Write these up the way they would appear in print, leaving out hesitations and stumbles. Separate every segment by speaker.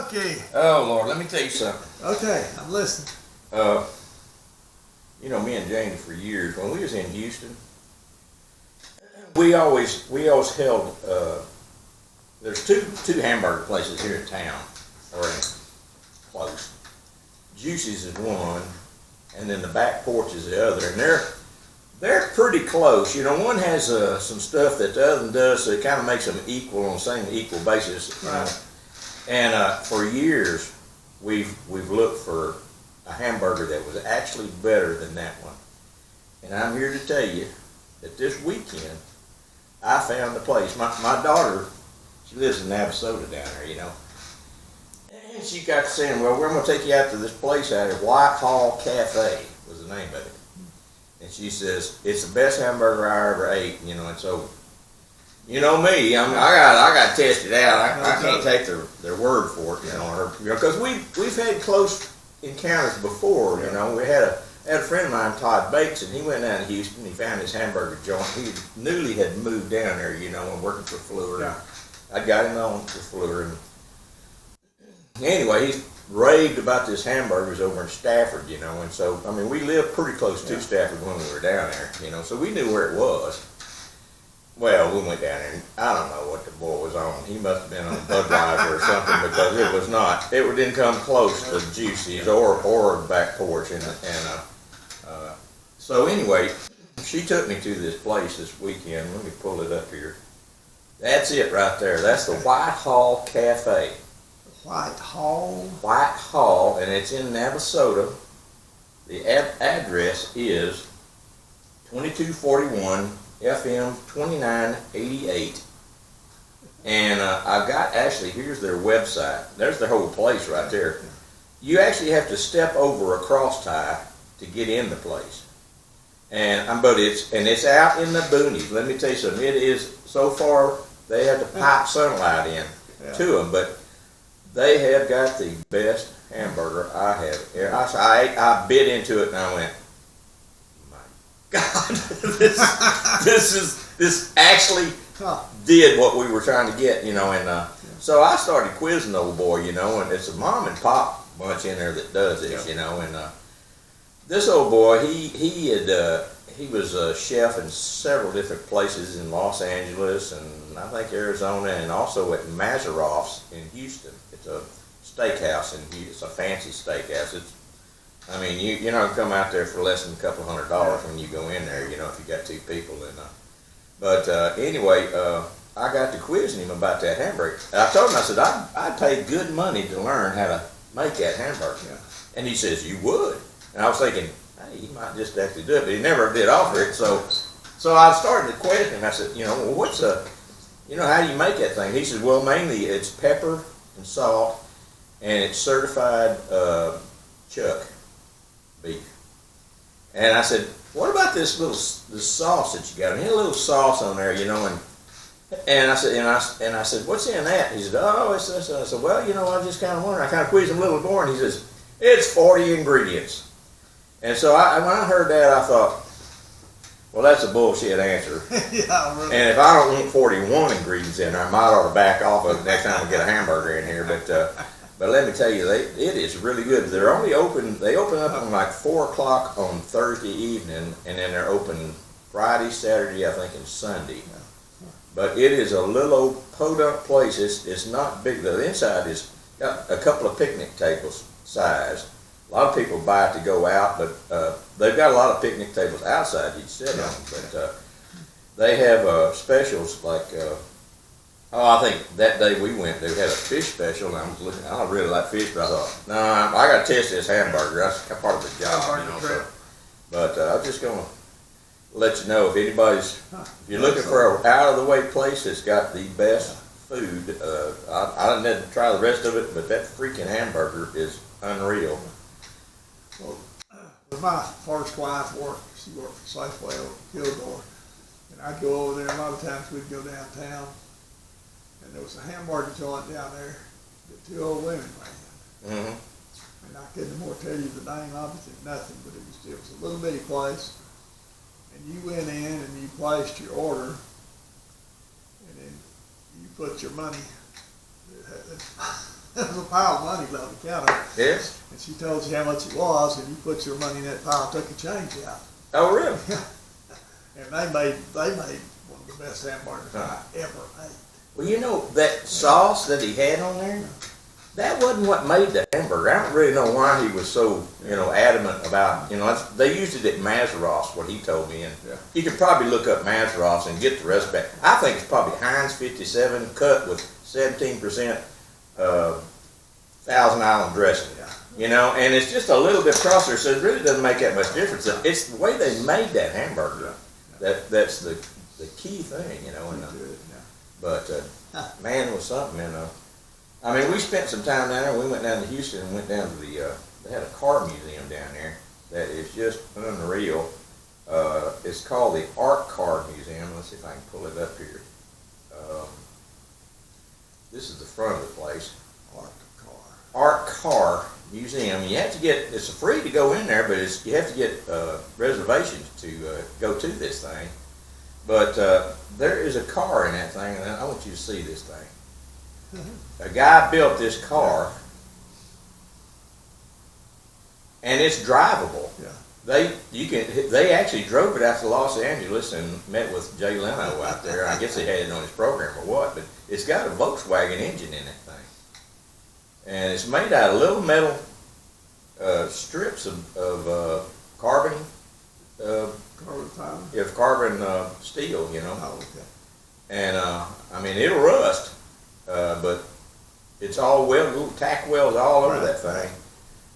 Speaker 1: Okay.
Speaker 2: Oh, Lord, let me tell you something.
Speaker 1: Okay, I'm listening.
Speaker 2: You know, me and Janie for years, when we was in Houston, we always held, there's two hamburger places here in town, or close. Juicy's is one, and then the back porch is the other, and they're pretty close. You know, one has some stuff that the other one does, so it kind of makes them equal on the same equal basis. You know? And for years, we've looked for a hamburger that was actually better than that one. And I'm here to tell you that this weekend, I found the place. My daughter, she lives in Navasota down there, you know. And she got saying, well, we're going to take you out to this place out here, Whitehall Cafe was the name of it. And she says, it's the best hamburger I ever ate, you know, and so, you know me, I got to test it out. I can't take their word for it, you know, because we've had close encounters before, you know. We had a friend of mine, Todd Bates, and he went down to Houston. He found his hamburger joint. He newly had moved down there, you know, and working for Fleur.
Speaker 1: Yeah.
Speaker 2: I got him on for Fleur, and anyway, he's raved about this hamburgers over in Stafford, you know, and so, I mean, we lived pretty close to Stafford when we were down there, you know, so we knew where it was. Well, we went down there, and I don't know what the boy was on. He must have been on Budweiser or something, because it was not. It didn't come close to Juicy's or Back Porch. So anyway, she took me to this place this weekend. Let me pull it up here. That's it right there. That's the Whitehall Cafe. Whitehall, and it's in Navasota. The address is 2241 FM 2988. And I've got, actually, here's their website. There's their whole place right there. You actually have to step over a cross tie to get in the place. But it's out in the boonies. Let me tell you something. It is, so far, they have to pipe sunlight in to them, but they have got the best hamburger I have. I bit into it and I went, God, this actually did what we were trying to get, you know, and so I started quizzing the old boy, you know, and it's a mom and pop bunch in there that does this, you know, and this old boy, he was a chef in several different places in Los Angeles and I think Arizona, and also at Mazeroff's in Houston. It's a steakhouse in Houston. It's a fancy steakhouse. I mean, you're not gonna come out there for less than a couple $100 when you go in there, you know, if you got two people. Anyway, I got to quizzing him about that hamburger. And I told him, I said, I'd pay good money to learn how to make that hamburger. Yeah. And he says, you would? And I was thinking, hey, he might just actually do it, but he never did offer it. So I started to question him. I said, you know, well, how do you make that thing? He said, well, mainly it's pepper and salt, and it's certified chuck beef. And I said, what about this sauce that you got? And he had a little sauce on there, you know, and I said, what's in that? He said, oh, it's this. I said, well, you know, I just kind of wondering. I kind of quizzed him a little more, and he says, it's 40 ingredients. And so when I heard that, I thought, well, that's a bullshit answer.
Speaker 1: Yeah, really.
Speaker 2: And if I don't want 41 ingredients in there, I might ought to back off of it next time I get a hamburger in here. But let me tell you, it is really good. They open up on like 4 o'clock on Thursday evening, and then they're open Friday, Saturday, I think, and Sunday. But it is a little old podunk place. It's not big. The inside is got a couple of picnic tables size. A lot of people buy it to go out, but they've got a lot of picnic tables outside you'd sit on. But they have specials like, I think that day we went, they had a fish special, and I don't really like fish, but I thought, no, I got to test this hamburger. That's part of the job, you know. So, but I'm just going to let you know, if you're looking for an out-of-the-way place that's got the best food, I didn't try the rest of it, but that freaking hamburger is unreal.
Speaker 1: Well, with my first wife she worked for Safeway over Kilgore, and I'd go over there. A lot of times we'd go downtown, and there was a hamburger joint down there that 2 old women ran. Mm-hmm. And I couldn't more tell you the name of it than nothing, but it was a little bitty place, and you went in and you placed your order, and then you put your money. There was a pile of money on the counter.
Speaker 2: Yes.
Speaker 1: And she told you how much it was, and you put your money in that pile and took the change out.
Speaker 2: Oh, really?
Speaker 1: And they made one of the best hamburgers I ever ate.
Speaker 2: Well, you know, that sauce that he had on there, that wasn't what made the hamburger. I don't really know why he was so, adamant about, they used it at Mazarof's, what he told me, and you could probably look up Mazarof's and get the recipe. I think it's probably Heinz 57 cut with 17% Thousand Island dressing. And it's just a little bit crosser, so it really doesn't make that much difference. It's the way they made that hamburger that's the key thing, But man, it was something, I mean, we spent some time down there. We went down to Houston and went down to they had a car museum down there that is just unreal. It's called the Art Car Museum. Let's see if I can pull it up here. This is the front of the place. Art Car Museum. You have to it's free to go in there, but you have to get reservations to go to this thing. But there is a car in that thing, and I want you to see this thing. A guy built this car, and it's drivable. They actually drove it out to Los Angeles and met with Jay Leno out there. I guess they had it on his program or what, but it's got a Volkswagen engine in that thing, and it's made out of little metal strips of carbon.
Speaker 1: Carbon fiber?
Speaker 2: Yeah, carbon steel,
Speaker 1: Oh, okay.
Speaker 2: And I mean, it'll rust, but it's all little tack welds all over that thing.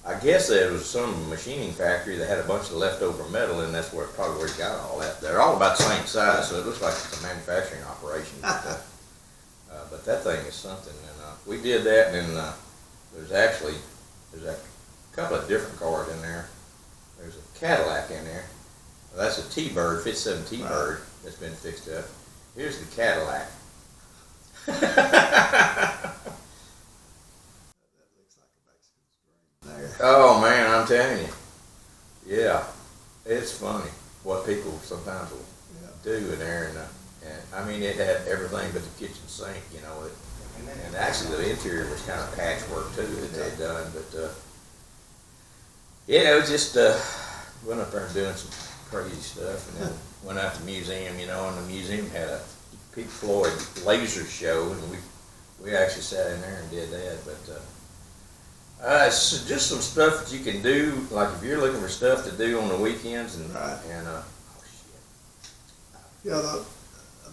Speaker 2: I guess there was some machining factory that had a bunch of leftover metal, and that's probably where he got all that. They're all about the same size, so it looks like it's a manufacturing operation. But that thing is something, and we did that, and there's a couple of different cars in there. There's a Cadillac in there. Well, that's a T-Bird, 57 T-Bird that's been fixed up. Here's the Cadillac. Oh man, I'm telling you. Yeah, it's funny what people sometimes will do in there, and I mean, it had everything but the kitchen sink, and actually the interior was kind of patchwork too that they'd done, but just went up there and doing some crazy stuff, and then went out to the museum, and the museum had a Pink Floyd laser show, and we actually sat in there and did that, but it's just some stuff that you can do, like if you're looking for stuff to do on the weekends, and
Speaker 1: the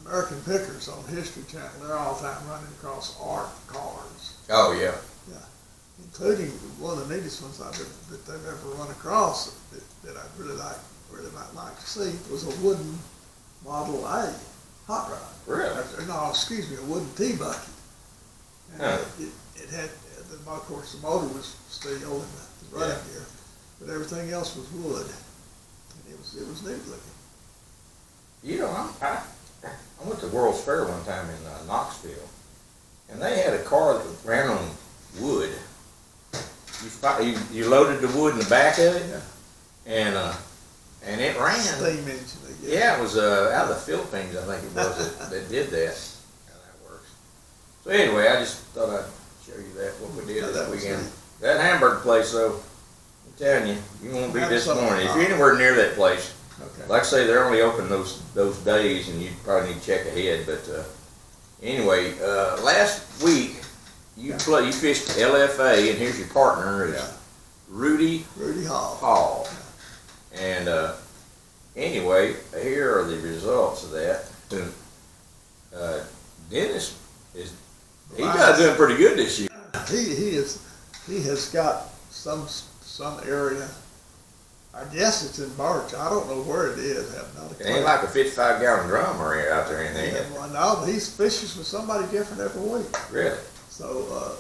Speaker 1: American Pickers on History Channel, they're all the time running across art cars.
Speaker 2: Oh yeah.
Speaker 1: Yeah, including one of the neatest ones that they've ever run across that I really might like to see was a wooden Model A hot rod.
Speaker 2: Really?
Speaker 1: No, excuse me, a wooden T-bucket. And it had, of course, the motor was steel and the running gear, but everything else was wood, and it was neat looking.
Speaker 2: I went to World's Fair one time in Knoxville, and they had a car that ran on wood. You loaded the wood in the back of it, and it ran.
Speaker 1: Steam engine.
Speaker 2: Yeah, it was out of the Philippines, I think it was, that did that. How that works. So anyway, I just thought I'd show you what we did this weekend. That hamburger place, though, I'm telling you, you won't be disappointed. If you're anywhere near that place, like I say, they're only open those days, and you probably need to check ahead. But anyway, last week you fished LFA, and here's your partner is Rudy Hall. And anyway, here are the results of that. Dennis he's doing pretty good this year.
Speaker 1: He has got some area. I guess it's in March. I don't know where it is. I have not a clue.
Speaker 2: It ain't like a 55-gallon drum or out there or anything.
Speaker 1: Well, no, but he fishes with somebody different every week.
Speaker 2: Really?
Speaker 1: So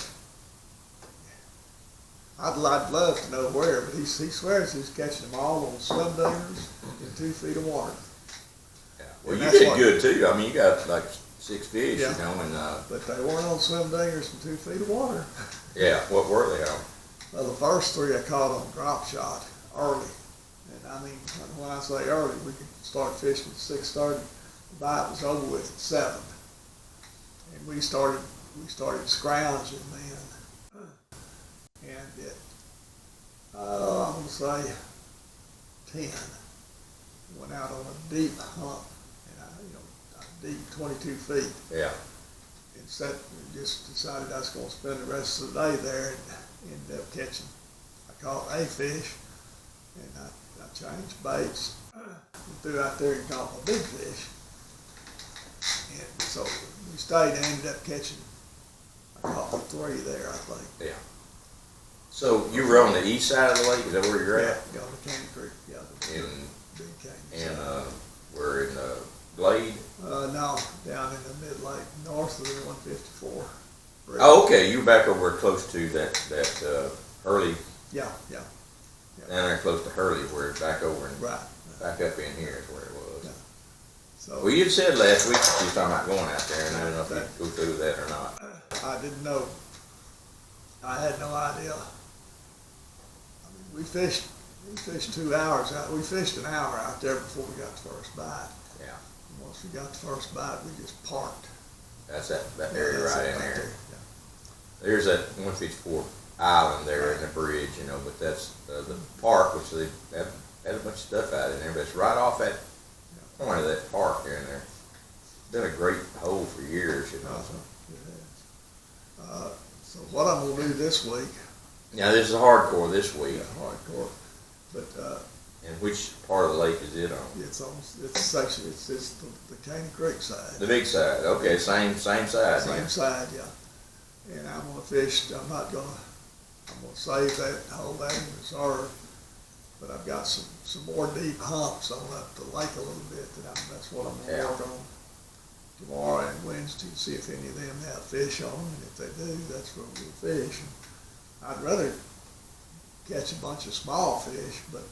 Speaker 1: I'd love to know where, but he swears he's catching them all on swim dingers in 2 feet of water.
Speaker 2: Yeah. Well, you did good too. I mean, you got like 6 fish, and
Speaker 1: but they weren't on swim dingers in 2 feet of water.
Speaker 2: Yeah. What were they on?
Speaker 1: Well, the first 3 I caught on drop shot early. And I mean, when I say early, we could start fishing at 6:30. The bite was over with at 7. And we started scrounging then. I'm gonna say 10. Went out on a deep hump, and a deep 22 feet.
Speaker 2: Yeah.
Speaker 1: And just decided I was gonna spend the rest of the day there, and ended up catching. I caught a fish, and I changed baits, and threw out there and caught a big fish. And so we stayed and ended up catching. I caught 3 there, I think.
Speaker 2: Yeah. So you were on the east side of the lake? Is that where you're at?
Speaker 1: Yeah, on the Candy Creek. Yeah, the big canyon.
Speaker 2: And we're in Glade.
Speaker 1: No, down in the mid lake, north of the 154. Bridge.
Speaker 2: Oh, okay. You were back over close to that Hurley.
Speaker 1: Yeah.
Speaker 2: Down there close to Hurley, where it's back over and
Speaker 1: Right.
Speaker 2: back up in here is where it was.
Speaker 1: Yeah. So
Speaker 2: Well, you said last week that you were talking about going out there, and I don't know if you go through that or not.
Speaker 1: I didn't know. I had no idea. I mean, we fished 2 hours out. We fished an hour out there before we got the first bite.
Speaker 2: Yeah.
Speaker 1: And once we got the first bite, we just parked.
Speaker 2: That's that area
Speaker 1: That's
Speaker 2: right
Speaker 1: it
Speaker 2: in there.
Speaker 1: Yeah.
Speaker 2: There's that 154 island there in the bridge, but that's the park, which they have had a bunch of stuff out in there, but it's right off that point of that park there in there. It's been a great hole for years,
Speaker 1: It has. So what I'm gonna do this week?
Speaker 2: Now, this is hardcore this week.
Speaker 1: Yeah, hardcore. But
Speaker 2: And which part of the lake is it on?
Speaker 1: it's section. It's the Caney Creek side.
Speaker 2: The big side. Okay, same side.
Speaker 1: Same side, yeah. And I'm gonna fish. I'm gonna save that, hold that in reserve. But I've got some more deep humps on up the lake a little bit that's what I'm gonna work on tomorrow and Wednesday to see if any of them have fish on them. And if they do, that's where we'll fish. And I'd rather catch a bunch of small fish, but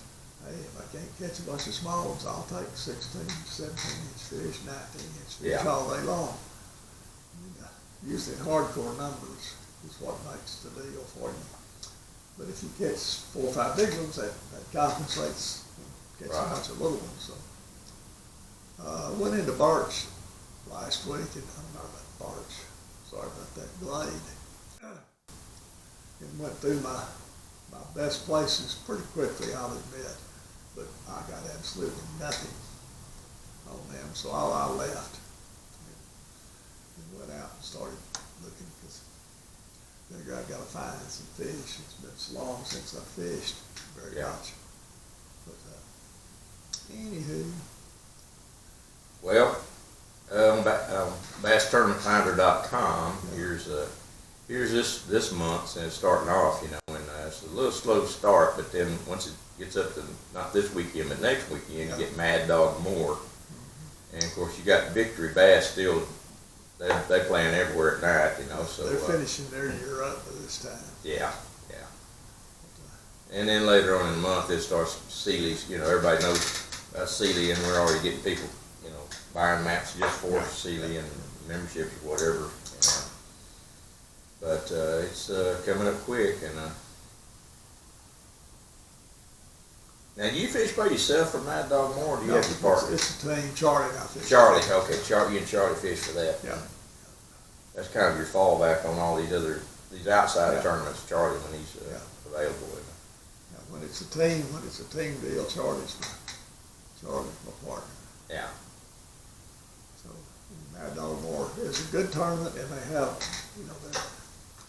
Speaker 1: hey, if I can't catch a bunch of small ones, I'll take 16, 17-inch fish, 19-inch fish all day long. And, usually hardcore numbers is what makes the deal for you. But if you catch 4 or 5 big ones, that compensates catching a bunch of little ones. So went into Birch last week, and I'm not about Birch. Sorry about that, Glade. And went through my best places pretty quickly, I'll admit. But I got absolutely nothing on them, so I left and went out and started looking, because I figured I gotta find some fish. It's been so long since I fished very much. But anywho.
Speaker 2: Well, BassTournamentFinder.com. Here's this month, and it's starting off, and it's a little slow to start, but then once it gets up to, not this weekend, but next weekend, you get Mad Dog Moore. And of course, you got Victory Bass still, they playing everywhere at night, so.
Speaker 1: They're finishing their year up by this time.
Speaker 2: Yeah. And then later on in the month, it starts Sealy's, everybody knows about Sealy, and we're already getting people, buying maps just for Sealy and memberships or whatever. But it's coming up quick. And now, do you fish by yourself for Mad Dog Moore? Or do you have your partner?
Speaker 1: It's a team. Charlie and I fish.
Speaker 2: Charlie, okay. You and Charlie fish for that.
Speaker 1: Yeah.
Speaker 2: That's kind of your fallback on all these outside tournaments. Charlie, when he's available.
Speaker 1: When it's a team deal, Charlie's my partner.
Speaker 2: Yeah.
Speaker 1: So Mad Dog Moore is a good tournament, and they have,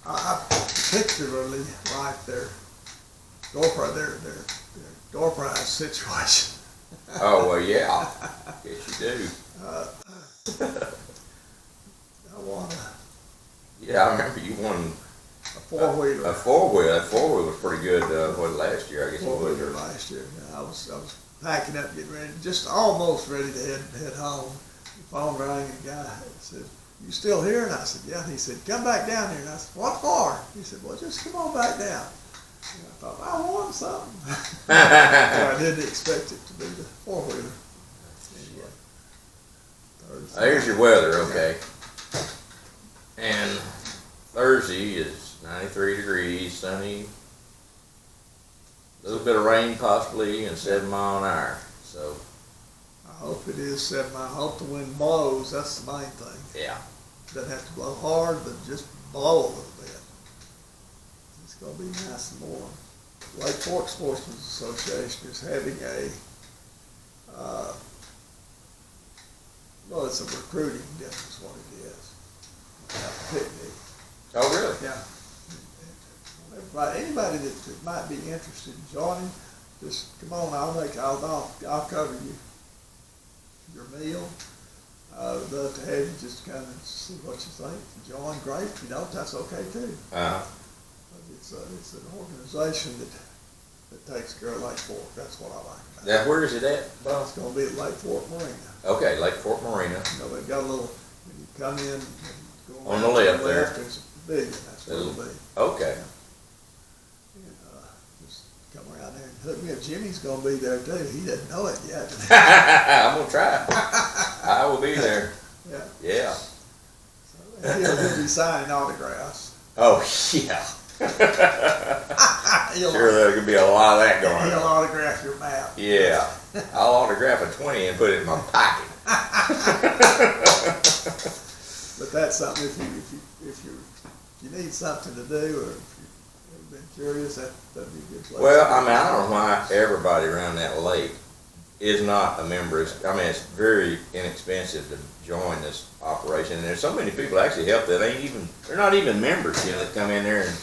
Speaker 1: I particularly like their door prize situation.
Speaker 2: Oh well, yeah. Yes, you do.
Speaker 1: I won
Speaker 2: Yeah, I remember you won
Speaker 1: a four-wheeler.
Speaker 2: A four-wheeler. That four-wheeler was pretty good. Last year, I guess it was.
Speaker 1: Four-wheeler last year. Yeah, I was packing up, getting ready, just almost ready to head home. The phone rang, and the guy said, "You still here?" And I said, "Yeah." And he said, "Come back down here." And I said, "What for?" He said, "Well, just come on back down." And I thought, I won something. But I didn't expect it to be the four-wheeler. Anyway,
Speaker 2: There's your weather, okay. And Thursday is 93 degrees, sunny, a little bit of rain possibly, and 7 mile an hour. So
Speaker 1: I hope it is 7 mile. I hope the wind blows. That's the main thing.
Speaker 2: yeah.
Speaker 1: Doesn't have to blow hard, but just blow a little bit. It's gonna be nice and warm. Lake Fork Sportsman's Association is having well, it's a recruiting deal is what it is. A picnic.
Speaker 2: Oh, really?
Speaker 1: Yeah. Anybody that might be interested in joining, just come on, I'll cover you your meal. I'd love to have you just come and see what you think. If you join, great. If you don't, that's okay too.
Speaker 2: Uh-huh.
Speaker 1: But it's an organization that takes care of Lake Fork. That's what I like about it.
Speaker 2: Now, where is it at, Bob?
Speaker 1: It's going to be at Lake Fork Marina.
Speaker 2: Okay, Lake Fork Marina.
Speaker 1: You know, they've got a little, when you come in, and go
Speaker 2: On the
Speaker 1: around
Speaker 2: left
Speaker 1: to
Speaker 2: there.
Speaker 1: There's a pavilion, that's where it'll be.
Speaker 2: Okay.
Speaker 1: And, just come around there and hook me up. Jimmy's gonna be there too. He doesn't know it yet.
Speaker 2: I'm gonna try. I will be there.
Speaker 1: Yeah.
Speaker 2: Yeah.
Speaker 1: So, and he'll be signing autographs.
Speaker 2: Oh, yeah.
Speaker 1: He'll,
Speaker 2: Sure, there's gonna be a lot of that going
Speaker 1: he'll
Speaker 2: on.
Speaker 1: autograph your map.
Speaker 2: Yeah. I'll autograph a 20 and put it in my pocket.
Speaker 1: But that's something if you need something to do, or if you've been curious, that'd be a good place.
Speaker 2: Well, I mean, I don't know why everybody around that lake is not a member. It's very inexpensive to join this operation. And there's so many people actually help that they're not even members, you know, that come in there and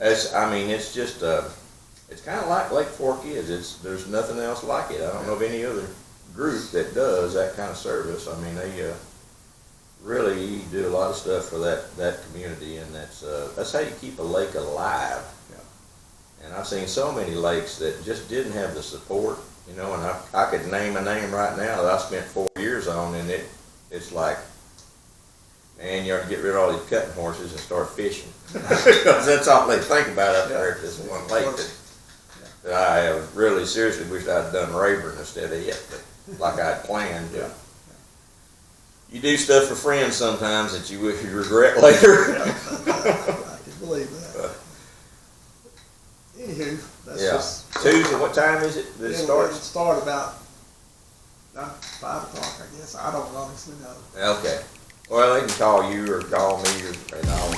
Speaker 2: it's just, it's kind of like Lake Fork is. There's nothing else like it. I don't know of any other group that does that kind of service. I mean, they really do a lot of stuff for that community, and that's how you keep a lake alive.
Speaker 1: Yeah.
Speaker 2: And I've seen so many lakes that just didn't have the support, you know, and I could name a name right now that I spent 4 years on, and it's like, man, you ought to get rid of all these cutting horses and start fishing. Because that's all they think about up there at this one lake that I have really seriously wished I'd done Rayburn instead of it, but like I'd planned.
Speaker 1: Yeah.
Speaker 2: You do stuff for friends sometimes that you wish you regret later.
Speaker 1: Yeah, I can believe that. Anywho, that's just
Speaker 2: Tuesday, what time is it that it
Speaker 1: it'll
Speaker 2: starts?
Speaker 1: start about 5 o'clock, I guess. I don't honestly know.
Speaker 2: Okay. Well, they can call you or call me, and I'll